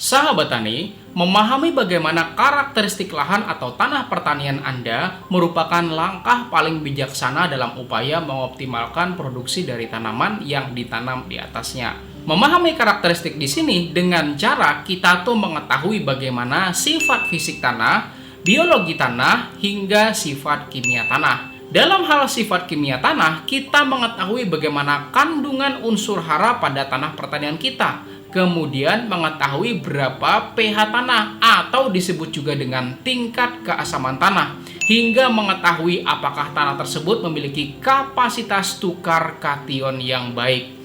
Sahabat tani, memahami bagaimana karakteristik lahan atau tanah pertanian Anda merupakan langkah paling bijaksana dalam upaya mengoptimalkan produksi dari tanaman yang ditanam di atasnya. Memahami karakteristik di sini dengan cara kita tuh mengetahui bagaimana sifat fisik tanah, biologi tanah, hingga sifat kimia tanah. Dalam hal sifat kimia tanah, kita mengetahui bagaimana kandungan unsur hara pada tanah pertanian kita. Kemudian mengetahui berapa pH tanah atau disebut juga dengan tingkat keasaman tanah, hingga mengetahui apakah tanah tersebut memiliki kapasitas tukar kation yang baik.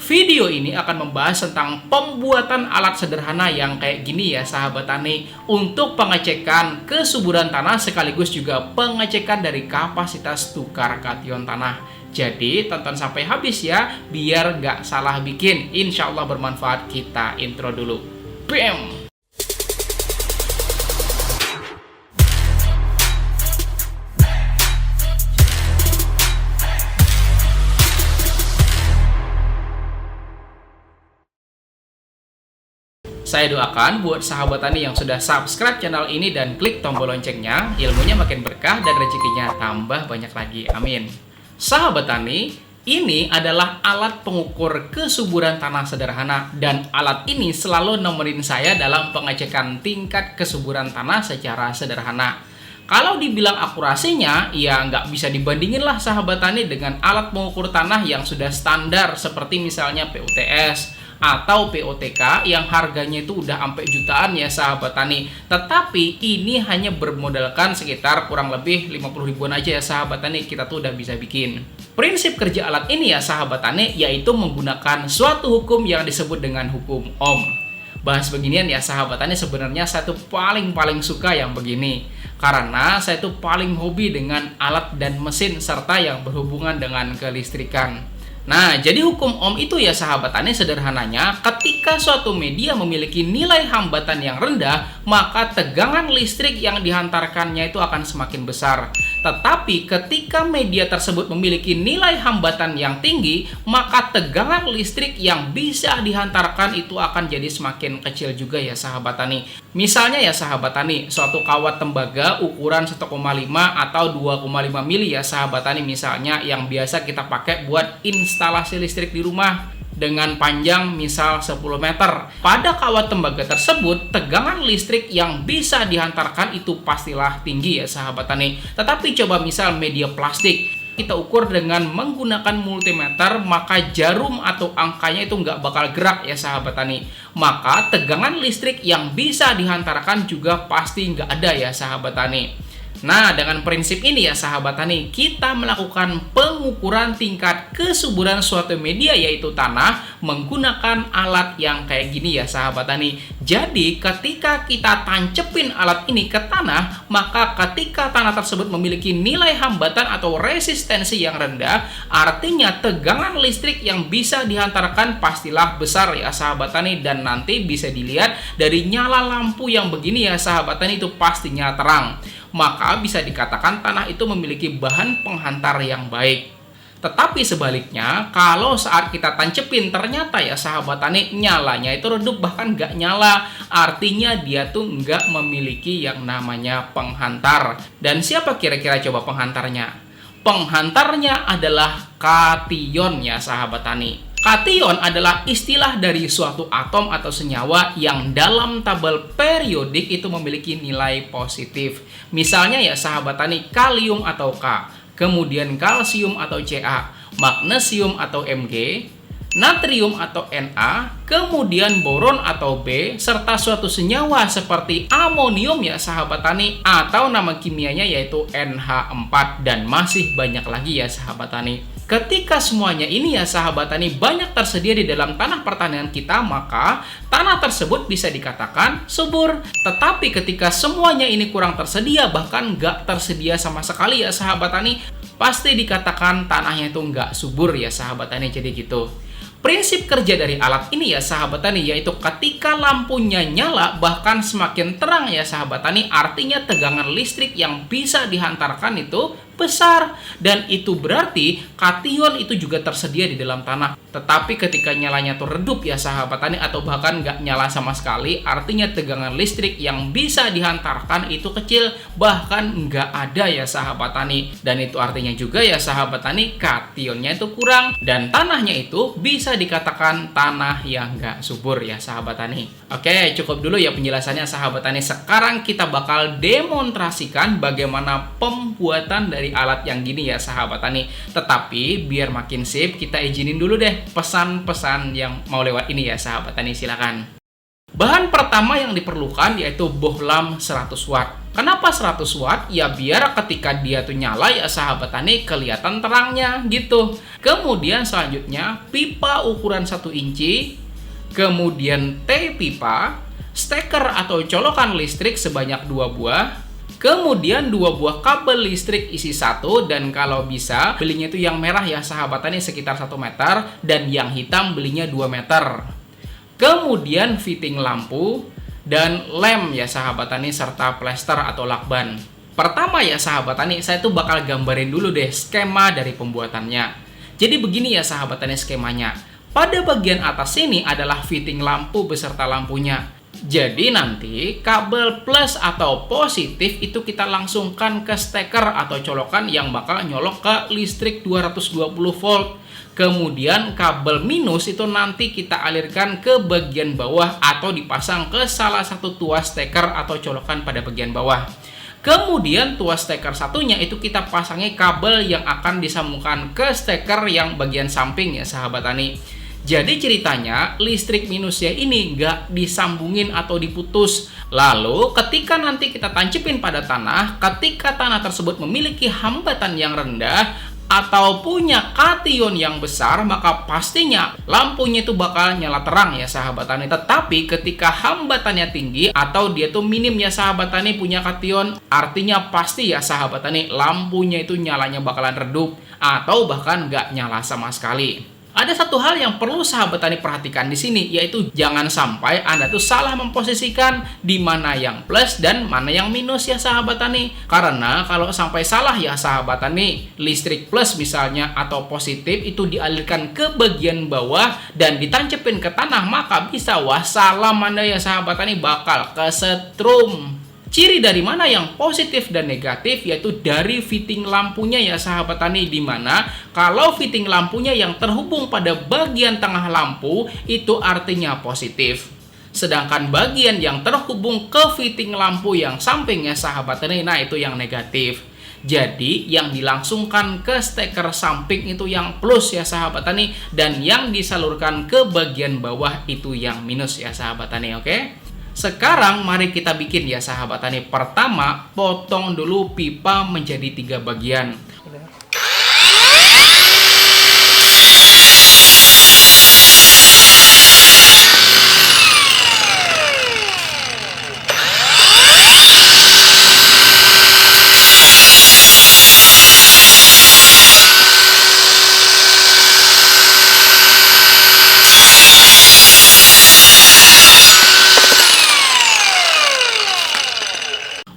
Video ini akan membahas tentang pembuatan alat sederhana yang kayak gini ya sahabat tani, untuk pengecekan kesuburan tanah sekaligus juga pengecekan dari kapasitas tukar kation tanah. Jadi tonton sampai habis ya, biar nggak salah bikin. Insya Allah bermanfaat. Kita intro dulu. BAM! Saya doakan buat sahabat tani yang sudah subscribe channel ini dan klik tombol loncengnya, ilmunya makin berkah dan rezekinya tambah banyak lagi. Amin. Sahabat tani, ini adalah alat pengukur kesuburan tanah sederhana, dan alat ini selalu nemenin saya dalam pengecekan tingkat kesuburan tanah secara sederhana. Kalau dibilang akurasinya, ya nggak bisa dibandingin lah sahabat tani dengan alat pengukur tanah yang sudah standar seperti misalnya PUTS atau POTK yang harganya itu udah sampai jutaan ya sahabat tani. Tetapi ini hanya bermodalkan sekitar kurang lebih 50 ribuan aja ya sahabat tani, kita tuh udah bisa bikin. Prinsip kerja alat ini ya sahabat tani yaitu menggunakan suatu hukum yang disebut dengan hukum Ohm. Bahas beginian ya sahabat tani, sebenarnya saya tuh paling suka yang begini, karena saya tuh paling hobi dengan alat dan mesin serta yang berhubungan dengan kelistrikan. Nah, jadi hukum Ohm itu ya sahabat tani sederhananya, ketika suatu media memiliki nilai hambatan yang rendah, maka tegangan listrik yang dihantarkannya itu akan semakin besar. Tetapi ketika media tersebut memiliki nilai hambatan yang tinggi, maka tegangan listrik yang bisa dihantarkan itu akan jadi semakin kecil juga ya sahabat tani. Misalnya ya sahabat tani, suatu kawat tembaga ukuran 1,5 atau 2,5 mili ya sahabat tani misalnya, yang biasa kita pakai buat instalasi listrik di rumah dengan panjang misal 10 meter. Pada kawat tembaga tersebut, tegangan listrik yang bisa dihantarkan itu pastilah tinggi ya sahabat tani. Tetapi coba misal media plastik, kita ukur dengan menggunakan multimeter, maka jarum atau angkanya itu nggak bakal gerak ya sahabat tani. Maka tegangan listrik yang bisa dihantarkan juga pasti nggak ada ya sahabat tani. Nah, dengan prinsip ini ya sahabat tani, kita melakukan pengukuran tingkat kesuburan suatu media yaitu tanah menggunakan alat yang kayak gini ya sahabat tani. Jadi ketika kita tancepin alat ini ke tanah, maka ketika tanah tersebut memiliki nilai hambatan atau resistensi yang rendah, artinya tegangan listrik yang bisa dihantarkan pastilah besar ya sahabat tani. Dan nanti bisa dilihat dari nyala lampu yang begini ya sahabat tani, itu pastinya terang. Maka bisa dikatakan tanah itu memiliki bahan penghantar yang baik. Tetapi sebaliknya, kalau saat kita tancepin ternyata ya sahabat tani nyalanya itu redup, bahkan nggak nyala, artinya dia tuh nggak memiliki yang namanya penghantar. Dan siapa kira-kira coba penghantarnya? Penghantarnya adalah kation ya sahabat tani. Kation adalah istilah dari suatu atom atau senyawa yang dalam tabel periodik itu memiliki nilai positif. Misalnya ya sahabat tani, kalium atau K, kemudian kalsium atau Ca, magnesium atau Mg, natrium atau Na, kemudian boron atau B, serta suatu senyawa seperti amonium ya sahabat tani, atau nama kimianya yaitu NH4, dan masih banyak lagi ya sahabat tani. Ketika semuanya ini ya sahabat tani banyak tersedia di dalam tanah pertanian kita, maka tanah tersebut bisa dikatakan subur. Tetapi ketika semuanya ini kurang tersedia, bahkan nggak tersedia sama sekali ya sahabat tani, pasti dikatakan tanahnya itu nggak subur ya sahabat tani. Jadi gitu. Prinsip kerja dari alat ini ya sahabat tani yaitu ketika lampunya nyala bahkan semakin terang ya sahabat tani, artinya tegangan listrik yang bisa dihantarkan itu besar. Dan itu berarti kation itu juga tersedia di dalam tanah. Tetapi ketika nyalanya tuh redup ya sahabat tani, atau bahkan nggak nyala sama sekali, artinya tegangan listrik yang bisa dihantarkan itu kecil, bahkan nggak ada ya sahabat tani. Dan itu artinya juga ya sahabat tani, kationnya itu kurang, dan tanahnya itu bisa dikatakan tanah yang nggak subur ya sahabat tani. Oke, cukup dulu ya penjelasannya sahabat tani. Sekarang kita bakal demonstrasikan bagaimana pembuatan dari alat yang gini ya sahabat tani. Tetapi biar makin sip, kita izinin dulu deh pesan-pesan yang mau lewat ini ya sahabat tani, silakan. Bahan pertama yang diperlukan yaitu bohlam 100 watt. Kenapa 100 watt? Ya biar ketika dia tuh nyala ya sahabat tani kelihatan terangnya gitu. Kemudian selanjutnya pipa ukuran 1 inci, kemudian T pipa, steker atau colokan listrik sebanyak 2 buah, kemudian 2 buah kabel listrik isi 1, dan kalau bisa belinya itu yang merah ya sahabat tani sekitar 1 meter, dan yang hitam belinya 2 meter. Kemudian fitting lampu dan lem ya sahabat tani, serta plester atau lakban. Pertama ya sahabat tani, saya tuh bakal gambarin dulu deh skema dari pembuatannya. Jadi begini ya sahabat tani skemanya. Pada bagian atas ini adalah fitting lampu beserta lampunya. Jadi nanti kabel plus atau positif itu kita langsungkan ke steker atau colokan yang bakal nyolok ke listrik 220 volt. Kemudian kabel minus itu nanti kita alirkan ke bagian bawah atau dipasang ke salah satu tuas steker atau colokan pada bagian bawah. Kemudian tuas steker satunya itu kita pasangi kabel yang akan disambungkan ke steker yang bagian samping ya sahabat tani. Jadi ceritanya listrik minusnya ini nggak disambungin atau diputus. Lalu ketika nanti kita tancapin pada tanah, ketika tanah tersebut memiliki hambatan yang rendah atau punya kation yang besar, maka pastinya lampunya itu bakal nyala terang ya sahabat tani. Tetapi ketika hambatannya tinggi atau dia tuh minim ya sahabat tani punya kation, artinya pasti ya sahabat tani lampunya itu nyalanya bakalan redup atau bahkan nggak nyala sama sekali. Ada satu hal yang perlu sahabat tani perhatikan di sini, yaitu jangan sampai Anda tuh salah memposisikan di mana yang plus dan mana yang minus ya sahabat tani. Karena kalau sampai salah ya sahabat tani, listrik plus misalnya atau positif itu dialirkan ke bagian bawah dan ditancapin ke tanah, maka bisa wassalam Anda ya sahabat tani bakal kesetrum. Ciri dari mana yang positif dan negatif yaitu dari fitting lampunya ya sahabat tani, dimana kalau fitting lampunya yang terhubung pada bagian tengah lampu itu artinya positif. Sedangkan bagian yang terhubung ke fitting lampu yang sampingnya sahabat tani, nah itu yang negatif. Jadi yang dilangsungkan ke steker samping itu yang plus ya sahabat tani, dan yang disalurkan ke bagian bawah itu yang minus ya sahabat tani, oke? Sekarang mari kita bikin ya sahabat tani. Pertama, potong dulu pipa menjadi 3 bagian.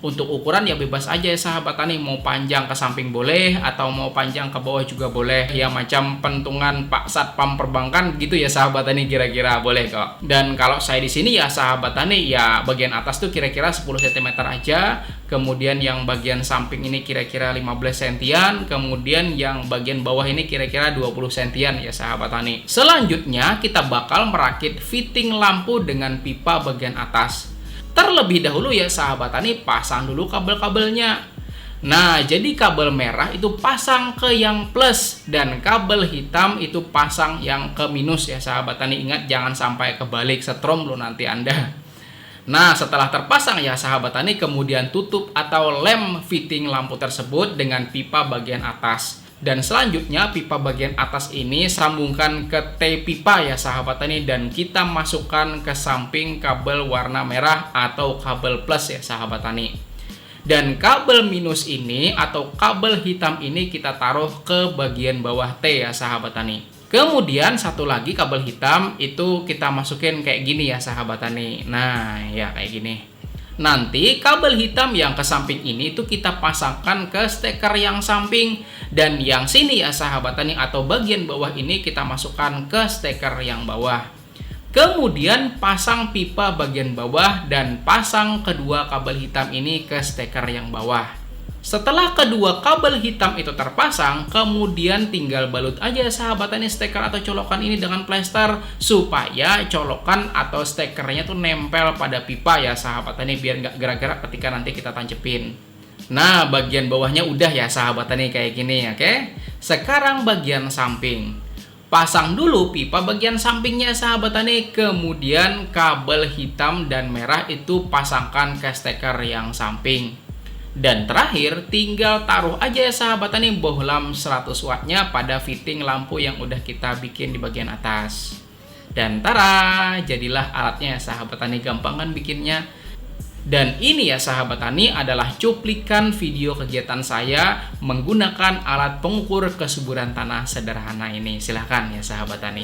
Untuk ukuran ya bebas aja ya sahabat tani, mau panjang ke samping boleh atau mau panjang ke bawah juga boleh, ya macam pentungan Pak Satpam perbankan gitu ya sahabat tani, kira-kira boleh kok. Dan kalau saya di sini ya sahabat tani, ya bagian atas tuh kira-kira 10 cm aja, kemudian yang bagian samping ini kira-kira 15 sentian, kemudian yang bagian bawah ini kira-kira 20 sentian ya sahabat tani. Selanjutnya kita bakal merakit fitting lampu dengan pipa bagian atas. Terlebih dahulu ya sahabat tani, pasang dulu kabel-kabelnya. Nah, jadi kabel merah itu pasang ke yang plus dan kabel hitam itu pasang yang ke minus ya sahabat tani. Ingat jangan sampai kebalik, setrum lo nanti Anda. Nah, setelah terpasang ya sahabat tani, kemudian tutup atau lem fitting lampu tersebut dengan pipa bagian atas. Dan selanjutnya pipa bagian atas ini sambungkan ke T pipa ya sahabat tani, dan kita masukkan ke samping kabel warna merah atau kabel plus ya sahabat tani. Dan kabel minus ini atau kabel hitam ini kita taruh ke bagian bawah T ya sahabat tani. Kemudian satu lagi kabel hitam itu kita masukin kayak gini ya sahabat tani. Nah ya kayak gini. Nanti kabel hitam yang ke samping ini itu kita pasangkan ke steker yang samping, dan yang sini ya sahabat tani atau bagian bawah ini kita masukkan ke steker yang bawah. Kemudian pasang pipa bagian bawah dan pasang kedua kabel hitam ini ke steker yang bawah. Setelah kedua kabel hitam itu terpasang, kemudian tinggal balut aja sahabat tani steker atau colokan ini dengan plester supaya colokan atau stekernya tuh nempel pada pipa ya sahabat tani, biar nggak gerak-gerak ketika nanti kita tancepin. Nah, bagian bawahnya udah ya sahabat tani kayak gini, oke? Sekarang bagian samping. Pasang dulu pipa bagian sampingnya sahabat tani, kemudian kabel hitam dan merah itu pasangkan ke steker yang samping. Dan terakhir tinggal taruh aja ya sahabat tani bohlam 100 wattnya pada fitting lampu yang udah kita bikin di bagian atas. Dan tara, jadilah alatnya sahabat tani, gampang kan bikinnya. Dan ini ya sahabat tani adalah cuplikan video kegiatan saya menggunakan alat pengukur kesuburan tanah sederhana ini. Silahkan ya sahabat tani.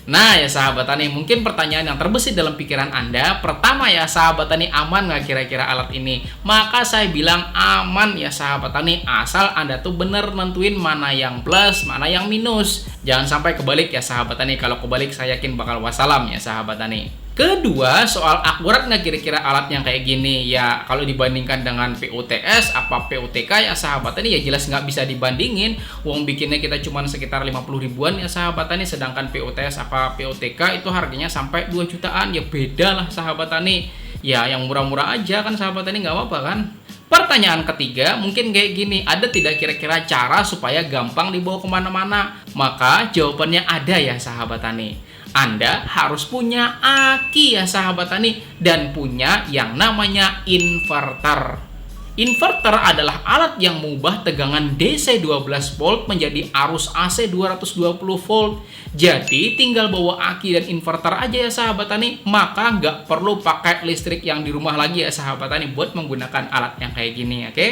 Nah ya sahabat tani, mungkin pertanyaan yang terbesit dalam pikiran Anda, pertama ya sahabat tani, aman nggak kira-kira alat ini? Maka saya bilang aman ya sahabat tani, asal Anda tuh bener nentuin mana yang plus, mana yang minus. Jangan sampai kebalik ya sahabat tani, kalau kebalik saya yakin bakal wassalam ya sahabat tani. Kedua, soal akurat nggak kira-kira alat yang kayak gini? Ya kalau dibandingkan dengan PUTS apa PUTK ya sahabat tani, ya jelas nggak bisa dibandingin. Uang bikinnya kita cuma sekitar 50 ribuan ya sahabat tani, sedangkan PUTS apa PUTK itu harganya sampai 2 jutaan. Ya beda lah sahabat tani. Ya yang murah-murah aja kan sahabat tani, nggak apa-apa kan? Pertanyaan ketiga mungkin kayak gini, ada tidak kira-kira cara supaya gampang dibawa kemana-mana? Maka jawabannya ada ya sahabat tani. Anda harus punya aki ya sahabat tani, dan punya yang namanya inverter. Inverter adalah alat yang mengubah tegangan DC 12 volt menjadi arus AC 220 volt. Jadi tinggal bawa aki dan inverter aja ya sahabat tani, maka nggak perlu pakai listrik yang di rumah lagi ya sahabat tani buat menggunakan alat yang kayak gini, oke?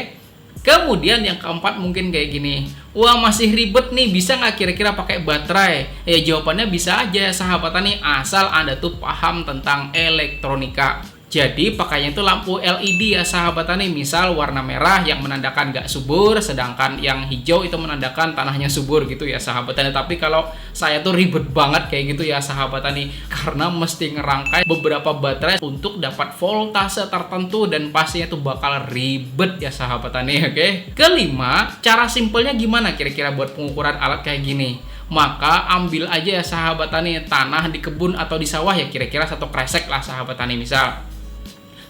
Kemudian yang keempat mungkin kayak gini, wah masih ribet nih, bisa nggak kira-kira pakai baterai? Ya jawabannya bisa aja sahabat tani, asal Anda tuh paham tentang elektronika. Jadi pakainya itu lampu LED ya sahabat tani, misal warna merah yang menandakan nggak subur, sedangkan yang hijau itu menandakan tanahnya subur gitu ya sahabat tani. Tapi kalau saya tuh ribet banget kayak gitu ya sahabat tani, karena mesti ngerangkai beberapa baterai untuk dapat voltase tertentu, dan pastinya tuh bakal ribet ya sahabat tani, oke? Kelima, cara simpelnya gimana kira-kira buat pengukuran alat kayak gini? Maka ambil aja ya sahabat tani tanah di kebun atau di sawah ya, kira-kira 1 kresek lah sahabat tani misal.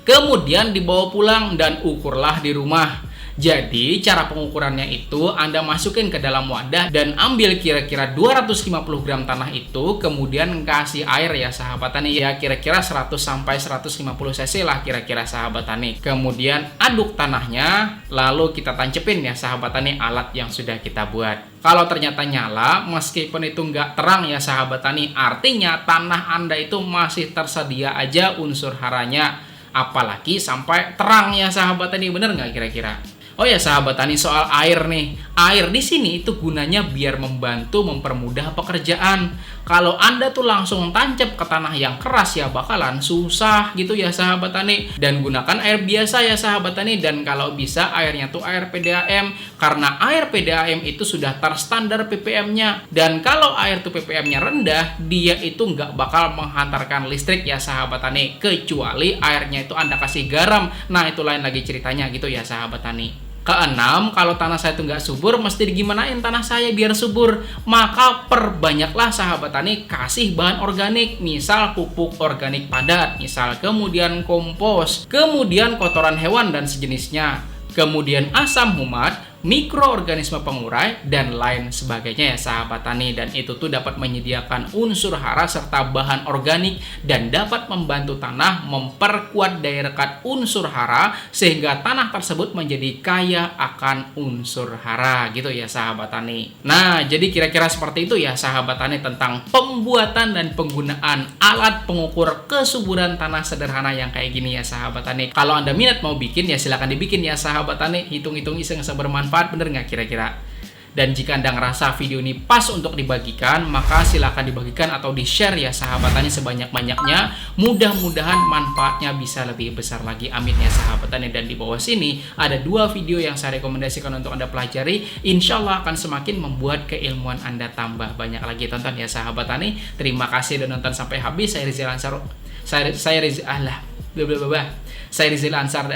Kemudian dibawa pulang dan ukurlah di rumah. Jadi cara pengukurannya itu Anda masukin ke dalam wadah dan ambil kira-kira 250 gram tanah itu, kemudian kasih air ya sahabat tani, ya kira-kira 100 sampai 150 cc lah kira-kira sahabat tani. Kemudian aduk tanahnya, lalu kita tancepin ya sahabat tani alat yang sudah kita buat. Kalau ternyata nyala, meskipun itu nggak terang ya sahabat tani, artinya tanah Anda itu masih tersedia aja unsur haranya. Apalagi sampai terang ya sahabat tani, bener nggak kira-kira? Oh ya sahabat tani, soal air nih. Air di sini itu gunanya biar membantu mempermudah pekerjaan. Kalau Anda tuh langsung tancap ke tanah yang keras ya bakalan susah gitu ya sahabat tani. Dan gunakan air biasa ya sahabat tani, dan kalau bisa airnya tuh air PDAM, karena air PDAM itu sudah terstandar ppm-nya. Dan kalau air tuh ppm-nya rendah, dia itu nggak bakal menghantarkan listrik ya sahabat tani, kecuali airnya itu Anda kasih garam. Nah itu lain lagi ceritanya gitu ya sahabat tani. Keenam, kalau tanah saya itu nggak subur, mesti digimanain tanah saya biar subur? Maka perbanyaklah sahabat tani kasih bahan organik, misal pupuk organik padat, misal kemudian kompos, kemudian kotoran hewan dan sejenisnya, kemudian asam humat, mikroorganisme pengurai, dan lain sebagainya ya sahabat tani. Dan itu tuh dapat menyediakan unsur hara serta bahan organik dan dapat membantu tanah memperkuat daya rekat unsur hara sehingga tanah tersebut menjadi kaya akan unsur hara gitu ya sahabat tani. Nah, jadi kira-kira seperti itu ya sahabat tani tentang pembuatan dan penggunaan alat pengukur kesuburan tanah sederhana yang kayak gini ya sahabat tani. Kalau Anda minat mau bikin ya silahkan dibikin ya sahabat tani. Hitung-hitung iseng bermanfaat, bener nggak kira-kira? Dan jika Anda ngerasa video ini pas untuk dibagikan, maka silahkan dibagikan atau di-share ya sahabat tani sebanyak-banyaknya. Mudah-mudahan manfaatnya bisa lebih besar lagi. Amin ya sahabat tani. Dan di bawah sini ada 2 video yang saya rekomendasikan untuk Anda pelajari. Insya Allah akan semakin membuat keilmuan Anda tambah banyak lagi. Tonton ya sahabat tani. Terima kasih sudah nonton sampai habis. Saya Rizal Ansar. Saya Rizal Ansar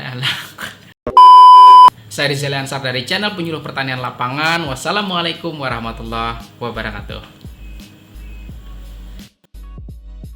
Saya Rizal Ansar dari channel Penyuluh Pertanian Lapangan. Wassalamualaikum warahmatullahi wabarakatuh.